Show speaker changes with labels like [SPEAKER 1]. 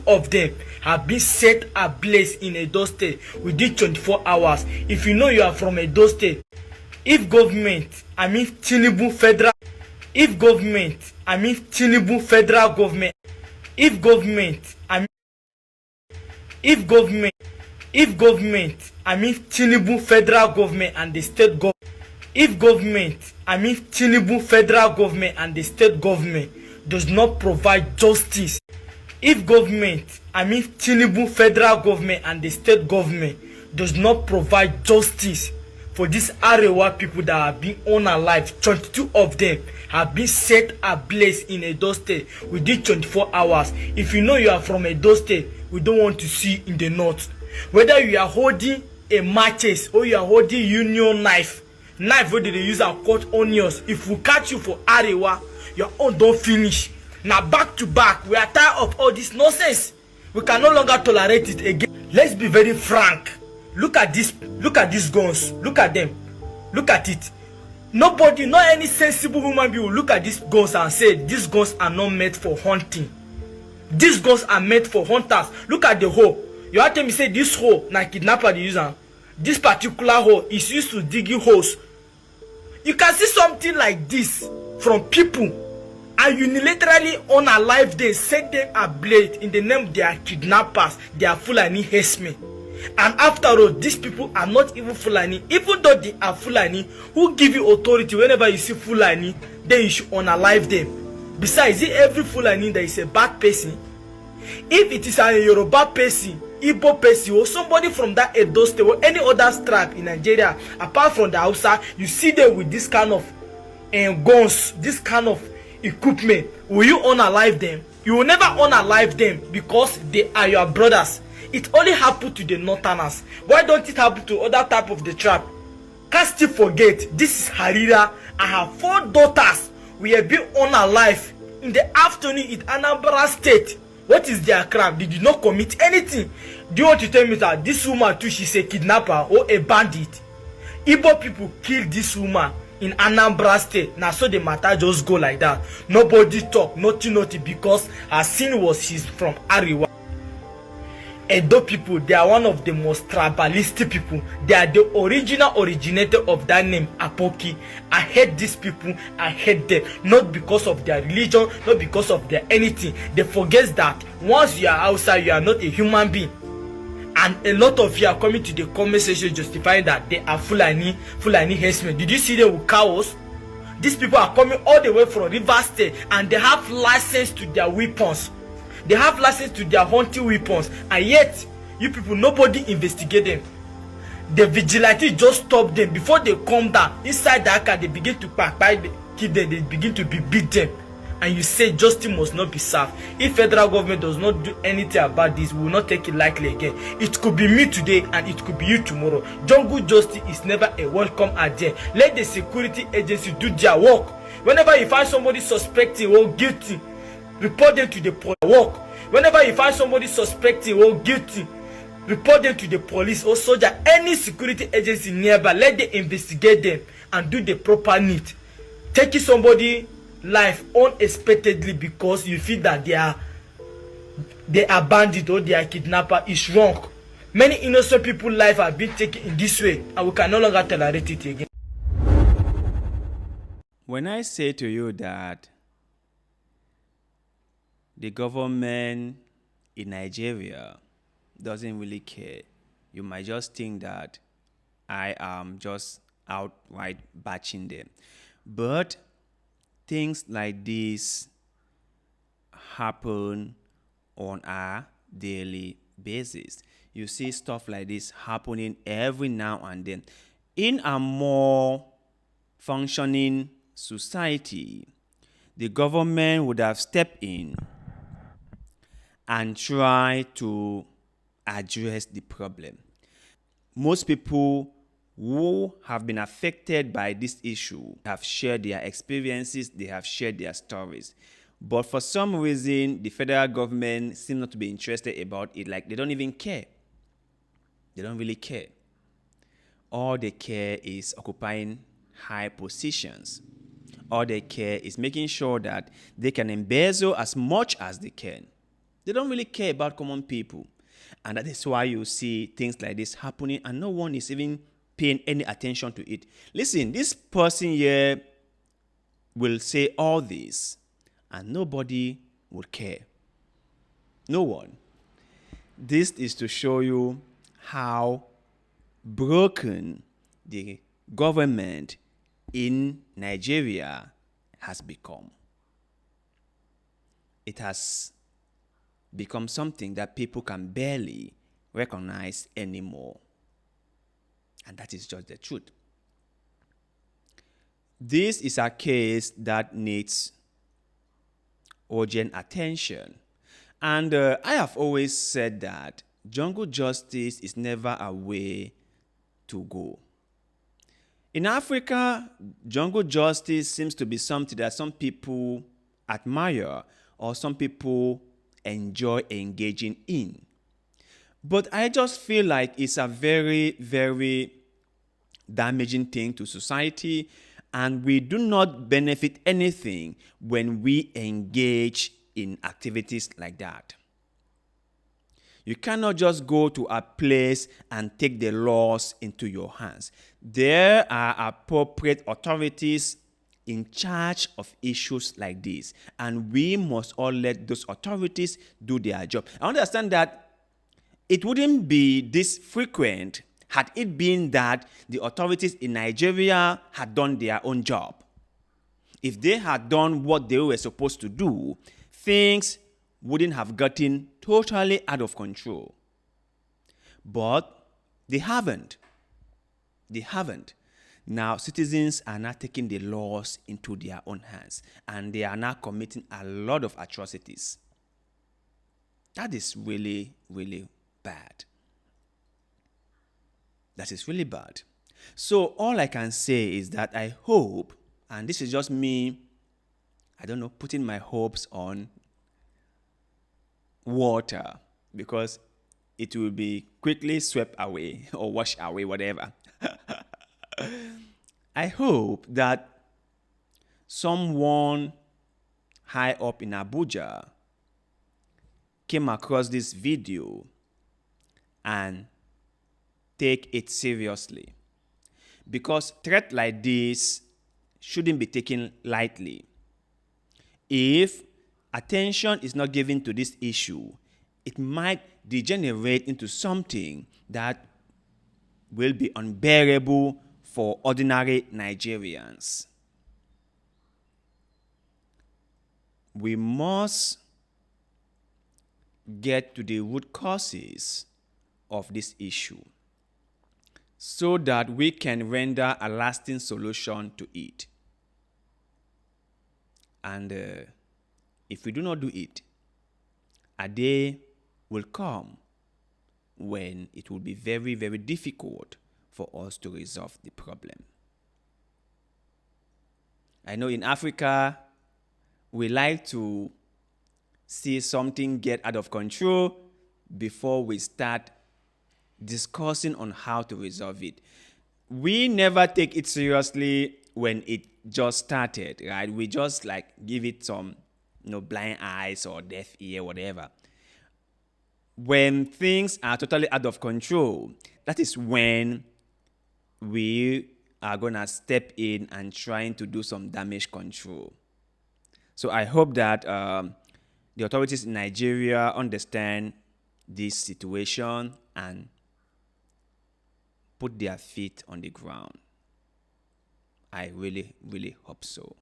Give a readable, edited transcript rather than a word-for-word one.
[SPEAKER 1] of them have been set ablaze in Edo State within 24 hours. If you know you are from Edo State, if government, I mean Tinubu federal, if government, I mean Tinubu federal government, if government, I mean Tinubu federal government and the state government, if government, I mean Tinubu federal government and the state government does not provide justice, if government, I mean Tinubu federal government and the state government does not provide justice for these Arewa people that have been unalive, 22 of them have been set ablaze in Edo State within 24 hours. If you know you are from Edo State, we don't want to see in the north. Whether you are holding a matches or you are holding union knife wey they use and cut onions, if we catch you for Arewa, your own don't finish. Now back to back, we are tired of all this nonsense. We can no longer tolerate it again. Let's be very frank. Look at these guns. Look at them. Look at it. Nobody, not any sensible human being will look at these guns and say these guns are not meant for hunting. These guns are meant for hunters. Look at the hole. You have to me say this hole na kidnapper dey use am. This particular hole is used to digging holes. You can see something like this from people and unilaterally unalive them, set them ablaze in the name they are kidnappers, they are Fulani herdsmen. And after all, these people are not even Fulani. Even though they are Fulani, who give you authority whenever you see Fulani, then you should unalive them. Besides, is it every Fulani that is a bad person? If it is a Yoruba person, Igbo person, or somebody from that Edo State or any other tribe in Nigeria, apart from the Hausa, you see them with this kind of guns, this kind of equipment, will you unalive them? You will never unalive them because they are your brothers. It only happened to the northerners. Why don't it happen to other type of the tribe? Can't still forget, this is Harira. I have 4 daughters. We have been unalive in the afternoon in Anambra State. What is their crime? They did not commit anything. Do you want to tell me that this woman too, she's a kidnapper or a bandit? Igbo people killed this woman in Anambra State. Now so the matter just go like that. Nobody talk, nothing, because her sin was she's from Arewa. Edo people, they are one of the most tribalistic people. They are the originator of that name, Apoki. I hate these people. I hate them. Not because of their religion, not because of their anything. They forget that once you are outside, you are not a human being. And a lot of you are coming to the comment section justifying that they are Fulani herdsmen. Did you see them with cows? These people are coming all the way from Rivers State and they have license to their weapons. They have license to their hunting weapons, and yet you people, nobody investigate them. The vigilante just stop them before they come down inside the car. They begin to kill them. They begin to beat them, and you say justice must not be served. If federal government does not do anything about this, we will not take it lightly again. It could be me today, and it could be you tomorrow. Jungle justice is never a welcome idea. Let the security agency do their work. Whenever you find somebody suspecting or guilty, report them to the police. Whenever you find somebody suspecting or guilty, report them to the police or soldier, any security agency nearby. Let them investigate them and do the proper need. Taking somebody life unexpectedly because you feel that they are bandit or they are kidnapper is wrong. Many innocent people's life have been taken in this way, and we can no longer tolerate it again.
[SPEAKER 2] When I say to you that the government in Nigeria doesn't really care, you might just think that I am just outright bashing them. But things like this happen on a daily basis. You see stuff like this happening every now and then. In a more functioning society, the government would have stepped in and try to address the problem. Most people who have been affected by this issue have shared their experiences, they have shared their stories. But for some reason, the federal government seems not to be interested about it. Like, they don't even care. They don't really care. All they care is occupying high positions. All they care is making sure that they can embezzle as much as they can. They don't really care about common people. And that is why you see things like this happening and no one is even paying any attention to it. Listen, this person here will say all this and nobody will care. No one. This is to show you how broken the government in Nigeria has become. It has become something that people can barely recognize anymore. And that is just the truth. This is a case that needs urgent attention. And I have always said that jungle justice is never a way to go. In Africa, jungle justice seems to be something that some people admire or some people enjoy engaging in. But I just feel like it's a very, very damaging thing to society, and we do not benefit anything when we engage in activities like that. You cannot just go to a place and take the laws into your hands. There are appropriate authorities in charge of issues like this, and we must all let those authorities do their job. I understand that it wouldn't be this frequent had it been that the authorities in Nigeria had done their own job. If they had done what they were supposed to do, things wouldn't have gotten totally out of control. But they haven't. They haven't. Now, citizens are now taking the laws into their own hands, and they are now committing a lot of atrocities. That is really, really bad. That is really bad. So all I can say is that I hope, and this is just me, I don't know, putting my hopes on water, because it will be quickly swept away or washed away, whatever. I hope that someone high up in Abuja came across this video and take it seriously, because threats like this shouldn't be taken lightly. If attention is not given to this issue, it might degenerate into something that will be unbearable for ordinary Nigerians. We must get to the root causes of this issue so that we can render a lasting solution to it. And if we do not do it, a day will come when it will be very, very difficult for us to resolve the problem. I know in Africa, we like to see something get out of control before we start discussing on how to resolve it. We never take it seriously when it just started, right? We just like give it some, blind eyes or deaf ear, whatever. When things are totally out of control, that is when we are gonna step in and trying to do some damage control. So I hope that the authorities in Nigeria understand this situation and put their feet on the ground. I really, really hope so.